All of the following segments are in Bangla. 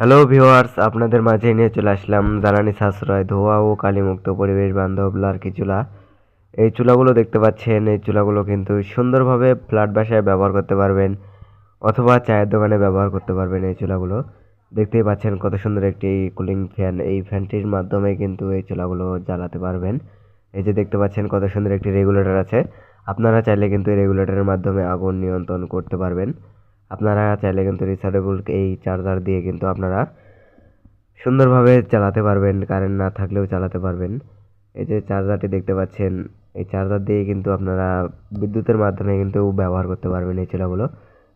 হ্যালো ভিউয়ার্স, আপনাদের মাঝে নিয়ে চলে আসলাম জ্বালানি সাশ্রয় ধোঁয়া ও কালিমুক্ত পরিবেশ বান্ধব লার্কি চুলা। এই চুলাগুলো দেখতে পাচ্ছেন, এই চুলাগুলো কিন্তু সুন্দরভাবে ফ্ল্যাট বাসায় ব্যবহার করতে পারবেন অথবা চায়ের দোকানে ব্যবহার করতে পারবেন। এই চুলাগুলো দেখতেই পাচ্ছেন কত সুন্দর একটি কুলিং ফ্যান, এই ফ্যানটির মাধ্যমে কিন্তু এই চুলাগুলো জ্বালাতে পারবেন। এই যে দেখতে পাচ্ছেন কত সুন্দর একটি রেগুলেটর আছে, আপনারা চাইলে কিন্তু এই রেগুলেটরের মাধ্যমে আগুন নিয়ন্ত্রণ করতে পারবেন। আপনারা চাইলে কিন্তু রিচার্জেবল এই চার্জার দিয়ে কিন্তু আপনারা সুন্দরভাবে চালাতে পারবেন, কারেন্ট না থাকলেও চালাতে পারবেন। এই যে চার্জারটি দেখতে পাচ্ছেন, এই চার্জার দিয়ে কিন্তু আপনারা বিদ্যুতের মাধ্যমে কিন্তু ব্যবহার করতে পারবেন এই চুলাগুলো।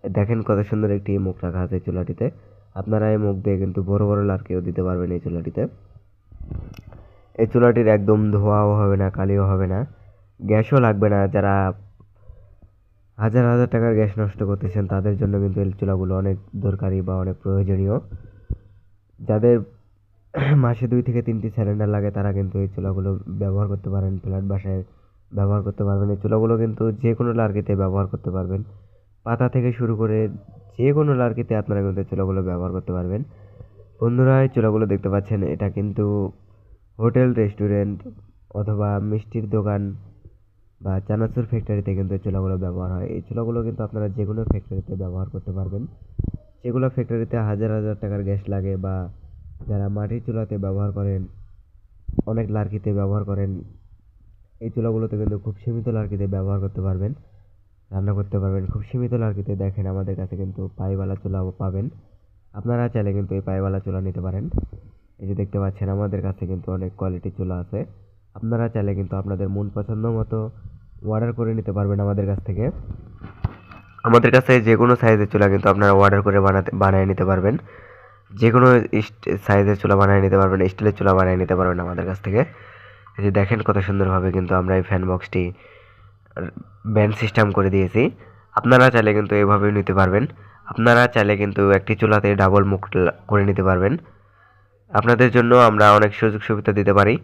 দেখেন কত সুন্দর একটি মুখ রাখা আছে চুলাটিতে, আপনারা এই মুখ দিয়ে কিন্তু বড় বড় লার্কিও দিতে পারবেন এই চুলাটিতে। এই চুলাটির একদম ধোঁয়াও হবে না, কালিও হবে না, গ্যাসও লাগবে না। যারা হাজার হাজার টাকার গ্যাস নষ্ট করতেছেন তাদের জন্য কিন্তু এই চুলাগুলো অনেক দরকারি বা অনেক প্রয়োজনীয়। যাদের মাসে 2 থেকে 3টি সিলিন্ডার লাগে তারা কিন্তু এই চুলাগুলো ব্যবহার করতে পারেন, ফ্ল্যাট বাসায় ব্যবহার করতে পারবেন। এই চুলাগুলো কিন্তু যে কোনো লার্কিতে ব্যবহার করতে পারবেন, পাতা থেকে শুরু করে যে কোনো লার্কিতে আপনারা কিন্তু এই চুলাগুলো ব্যবহার করতে পারবেন। বন্ধুরা, এই চুলাগুলো দেখতে পাচ্ছেন, এটা কিন্তু হোটেল, রেস্টুরেন্ট অথবা মিষ্টির দোকান বা চানাচুর ফ্যাক্টরিতে কিন্তু এই চুলাগুলো ব্যবহার হয়। এই চুলাগুলো কিন্তু আপনারা যে কোনো ফ্যাক্টরিতে ব্যবহার করতে পারবেন। যেগুলো ফ্যাক্টরিতে হাজার হাজার টাকার গ্যাস লাগে বা যারা মাটির চুলাতে ব্যবহার করেন, অনেক লার্কিতে ব্যবহার করেন, এই চুলাগুলোতে কিন্তু খুব সীমিত লার্কিতে ব্যবহার করতে পারবেন, রান্না করতে পারবেন খুব সীমিত লার্কিতে। দেখেন আমাদের কাছে কিন্তু পাইওয়ালা চুলাও পাবেন, আপনারা চাইলে কিন্তু এই পাইওয়ালা চুলা নিতে পারেন। এই যে দেখতে পাচ্ছেন আমাদের কাছে কিন্তু অনেক কোয়ালিটি চুলা আছে, আপনারা চাইলে কিন্তু আপনাদের মন পছন্দ মতো অর্ডার করে নিতে পারবেন আমাদের কাছ থেকে। আমাদের কাছে যে কোনো সাইজের চুলা কিন্তু আপনারা অর্ডার করে বানিয়ে নিতে পারবেন, যে কোনো সাইজের চুলা বানিয়ে নিতে পারবেন, স্টিলের চুলা বানিয়ে নিতে পারবেন আমাদের কাছ থেকে। এই যে দেখেন কত সুন্দরভাবে কিন্তু আমরা এই ফ্যান বক্সটি ব্যান্ড সিস্টেম করে দিয়েছি, আপনারা চাইলে কিন্তু এইভাবেও নিতে পারবেন। আপনারা চাইলে কিন্তু একটি চুলাতে ডাবল মুখ করে নিতে পারবেন। আপনাদের জন্য আমরা অনেক সুযোগ সুবিধা দিতে পারি,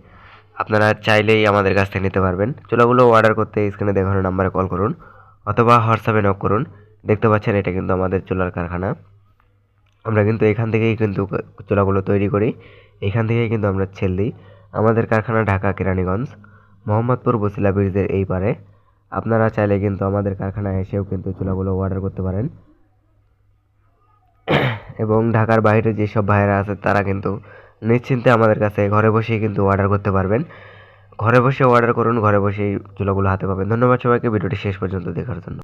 আপনারা চাইলেই আমাদের কাছ থেকে নিতে পারবেন। চুলাগুলো অর্ডার করতে স্ক্রিনে দেখানো নাম্বারে কল করুন অথবা হোয়াটসঅ্যাপে নক করুন। দেখতে পাচ্ছেন এটা কিন্তু আমাদের চুলার কারখানা, আমরা কিন্তু এখান থেকেই কিন্তু চুলাগুলো তৈরি করি, এখান থেকেই কিন্তু আমরা সেল দিই। আমাদের কারখানা ঢাকা কেরানীগঞ্জ, মোহাম্মদপুর বসিলা ব্রিজের এই পারে। আপনারা চাইলে কিন্তু আমাদের কারখানায় এসেও কিন্তু চুলাগুলো অর্ডার করতে পারেন। এবং ঢাকার বাইরে যেসব ভাইয়েরা আছে তারা কিন্তু নিশ্চিন্তে আমাদের কাছে ঘরে বসেই কিন্তু অর্ডার করতে পারবেন। ঘরে বসে অর্ডার করুন, ঘরে বসেই চুলাগুলো হাতে পাবেন। ধন্যবাদ সবাইকে ভিডিওটি শেষ পর্যন্ত দেখার জন্য।